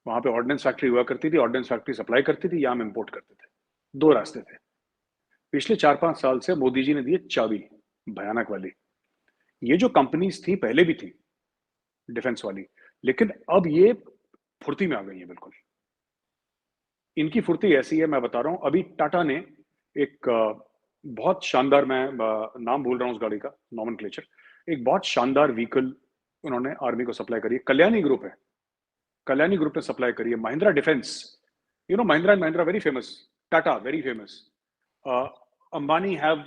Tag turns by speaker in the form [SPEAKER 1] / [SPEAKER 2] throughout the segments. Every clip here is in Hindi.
[SPEAKER 1] वहां पे ऑर्डिनेंस फैक्ट्री हुआ करती थी, ऑर्डिनेंस फैक्ट्री सप्लाई करती थी या हम इम्पोर्ट करते थे, दो रास्ते थे। पिछले 4-5 साल से मोदी जी ने दी चाबी, भयानक वाली। ये जो कंपनीज थी पहले भी थी डिफेंस वाली, लेकिन अब ये फुर्ती में आ गई है बिल्कुल। इनकी फुर्ती ऐसी है, मैं बता रहा हूं, अभी टाटा ने एक बहुत शानदार, मैं नाम भूल रहा हूं उस गाड़ी का, नॉमेनक्लेचर, एक बहुत शानदार व्हीकल उन्होंने आर्मी को सप्लाई करी है। कल्याणी ग्रुप है, कल्याणी ग्रुप ने सप्लाई करी है। Mahindra defence, you know Mahindra and Mahindra very famous, Tata very famous, Ambani have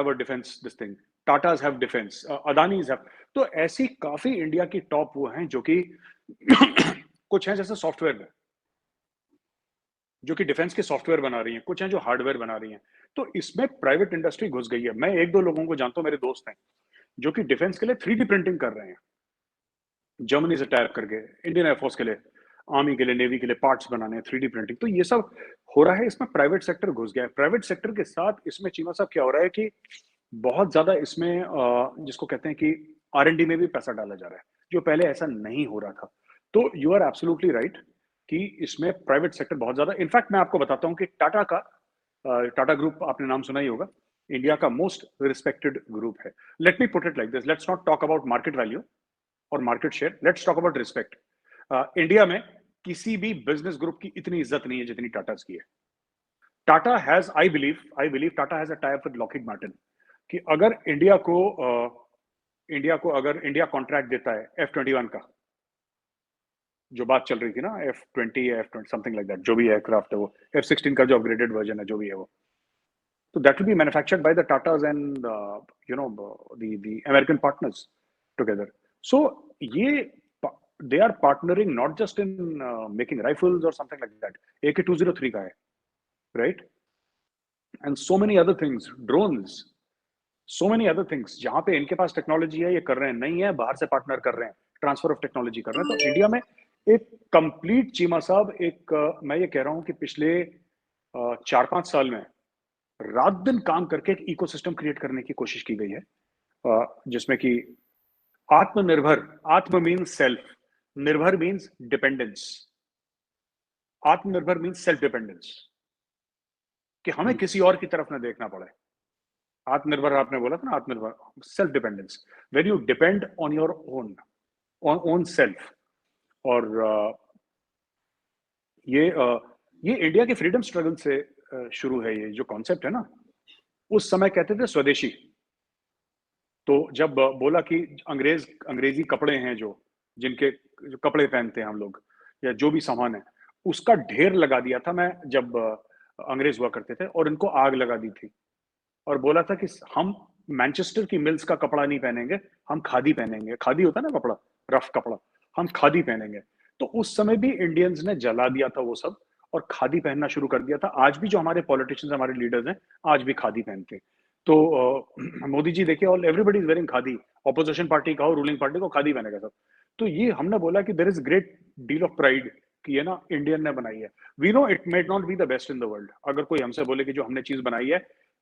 [SPEAKER 1] a defence this thing, Tatas have defence, Adani's have. तो ऐसी काफी इंडिया की टॉप वो हैं जो कि कुछ हैं जैसे सॉफ्टवेयर में, जो कि डिफेंस के सॉफ्टवेयर बना रही हैं, कुछ हैं जो हार्डवेयर बना रही हैं। तो इसमें प्राइवेट इंडस्ट्री घुस गई है। मैं एक दो लोगों को जानता हूं, मेरे दोस्त हैं जो कि डिफेंस के लिए 3D प्रिंटिंग कर रहे हैं, जर्मनी से टाइप करके, इंडियन एयरफोर्स के लिए, आर्मी के लिए, नेवी के लिए पार्ट्स बनाने हैं, 3D प्रिंटिंग। तो ये सब हो रहा है, इसमें प्राइवेट सेक्टर घुस गया है। प्राइवेट सेक्टर के साथ इसमें चीमा साहब क्या हो रहा है कि बहुत ज्यादा इसमें जिसको कहते हैं कि R&D में भी पैसा डाला जा रहा है, जो पहले ऐसा नहीं हो रहा था। तो यू आर एब्सोल्युटली राइट कि इसमें प्राइवेट सेक्टर बहुत ज्यादा, इनफैक्ट मैं आपको बताता हूं कि टाटा का, टाटा ग्रुप आपने नाम सुना ही होगा, इंडिया का मोस्ट रिस्पेक्टेड ग्रुप है। Let me put it like this, let's not talk about market value और market share, let's talk about respect. India में किसी भी बिजनेस ग्रुप की इतनी इज्जत नहीं है जितनी टाटा की है। Tata has, I believe Tata has a tie up with Lockheed Martin, कि अगर इंडिया को अगर इंडिया कॉन्ट्रैक्ट देता है F-21 का, जो बात चल रही थी ना, F-20 या F-20 समथिंग लाइक दैट, जो भी एयरक्राफ्ट है वो, F-16 का जो अपग्रेडेड वर्जन है, जो भी है वो, तो that will be manufactured by the Tatas and you know the American partners together. So ये they are partnering not just in making rifles और समथिंग लाइक दैट, AK-203 का है, right, and so many other things, drones, so many other things, जहां पे इनके पास टेक्नोलॉजी है ये कर रहे हैं, नहीं है बाहर से पार्टनर कर रहे हैं, ट्रांसफर ऑफ टेक्नोलॉजी कर रहे हैं। तो इंडिया में एक कंप्लीट, चीमा साहब, एक मैं ये कह रहा हूं कि पिछले 4-5 साल में रात दिन काम करके एक इकोसिस्टम क्रिएट करने की कोशिश की गई है, जिसमें कि आत्मनिर्भर, आत्म मीन्स सेल्फ, निर्भर मीन्स डिपेंडेंस, आत्मनिर्भर मीन्स सेल्फ डिपेंडेंस, कि हमें किसी और की तरफ ना देखना पड़े। आत्मनिर्भर आपने बोला था ना, आत्मनिर्भर, self dependence, when you depend on your own self. और ये इंडिया के फ्रीडम स्ट्रगल से शुरू है, ये जो कॉन्सेप्ट है ना। उस समय कहते थे स्वदेशी, तो जब बोला कि अंग्रेजी कपड़े हैं जो, जिनके जो कपड़े पहनते हैं हम लोग, या जो भी सामान है, उसका ढेर लगा दिया था मैं, जब अंग्रेज हुआ करते थे, और इनको आग लगा दी थी, और बोला था कि हम मैनचेस्टर की मिल्स का कपड़ा नहीं पहनेंगे, हम खादी पहनेंगे। खादी होता है ना कपड़ा, रफ कपड़ा, हम खादी पहनेंगे। तो उस समय भी इंडियंस ने जला दिया था वो सब, और खादी पहनना शुरू कर दिया था। आज भी जो हमारे पॉलिटिशियंस, हमारे लीडर्स हैं, आज भी खादी पहनते हैं। तो मोदी जी देखिए, all everybody is wearing khadi, opposition party का हो, रूलिंग पार्टी को खादी पहनेगा सब। तो ये हमने बोला कि there is great deal of pride कि ये ना इंडियन ने बनाई है। We know it may not be the best in the world. अगर कोई हमसे बोले कि जो हमने चीज बनाई है,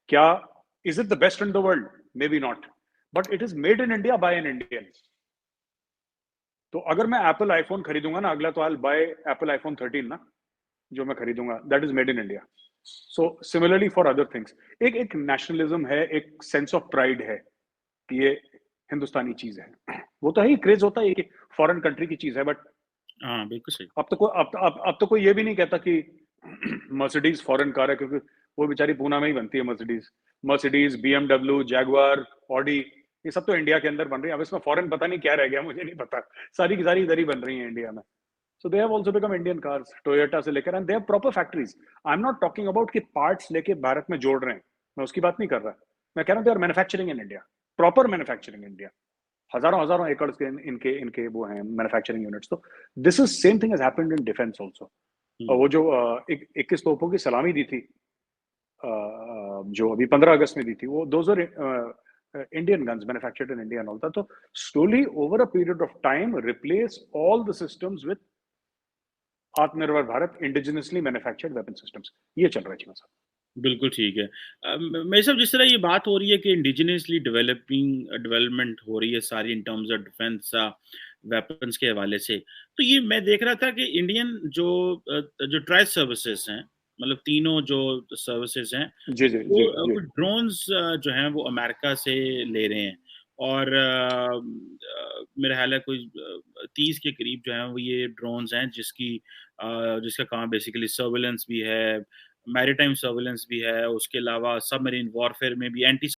[SPEAKER 1] क्या is it the best in the world? Maybe not, but it is made in India by an Indian. तो अगर मैं एप्पल आईफोन खरीदूंगा ना अगला, तो आई बाय एप्पल आईफोन 13 ना, जो मैं खरीदूंगा, that is made in India. So similarly for other things, एक नेशनलिज्म है, एक सेंस ऑफ प्राइड है कि ये हिंदुस्तानी चीज है। वो तो ही क्रेज होता है कि फॉरेन कंट्री की चीज है, बट
[SPEAKER 2] हाँ बिल्कुल सही।
[SPEAKER 1] अब तो कोई ये भी नहीं कहता कि मर्सिडीज फॉरेन कार है, क्योंकि वो बेचारी पूना में ही बनती है। Mercedes, Mercedes, BMW, Jaguar, Audi, ये सब तो इंडिया के अंदर बन रही है। अब इसमें फॉरेन पता नहीं क्या रह गया, मुझे नहीं पता, सारी की सारी इधर ही बन रही है इंडिया में। So they have also become Indian cars, Toyota से लेकर, and they have proper factories. I am not talking about कि पार्ट्स लेके भारत में जोड़ रहे हैं, मैं उसकी बात नहीं कर रहा। मैं कह रहा हूँ they are manufacturing in India, proper manufacturing India. हजारों हजारों एकड़ के इनके इनके वो हैं मैन्युफैक्चरिंग यूनिट्स। तो this is same thing has happened in defence also. वो जो 21 तोपों की सलामी दी थी, जो अभी 15 अगस्त में दी थी, वो those are Indian guns manufactured in India होता। तो slowly over a period of time replace all the systems with Atmanirbhar Bharat indigenously manufactured weapon systems. ये चल रहा है जी।
[SPEAKER 2] बिल्कुल ठीक है। मेरे साहब, जिस तरह ये बात हो रही है कि इंडिजिनियसली डेवलपमेंट हो रही है सारी in terms of defence, weapons के हवाले से। तो ये मैं देख रहा था कि इंडियन जो ट्राई सर्विसेज़ हैं, मतलब तीनों जो सर्विसेज़ हैं,
[SPEAKER 1] जी, जी,
[SPEAKER 2] वो
[SPEAKER 1] जी, जी।
[SPEAKER 2] कुछ ड्रोन्स जो हैं वो अमेरिका से ले रहे हैं और मेरा ख़्याल है कोई 30 के करीब जो हैं वो ये ड्रोन्स हैं जिसका काम बेसिकली सर्विलेंस भी है, मैरीटाइम सर्विलेंस भी है, उसके अलावा सबमरीन वॉरफेयर में भी एंटी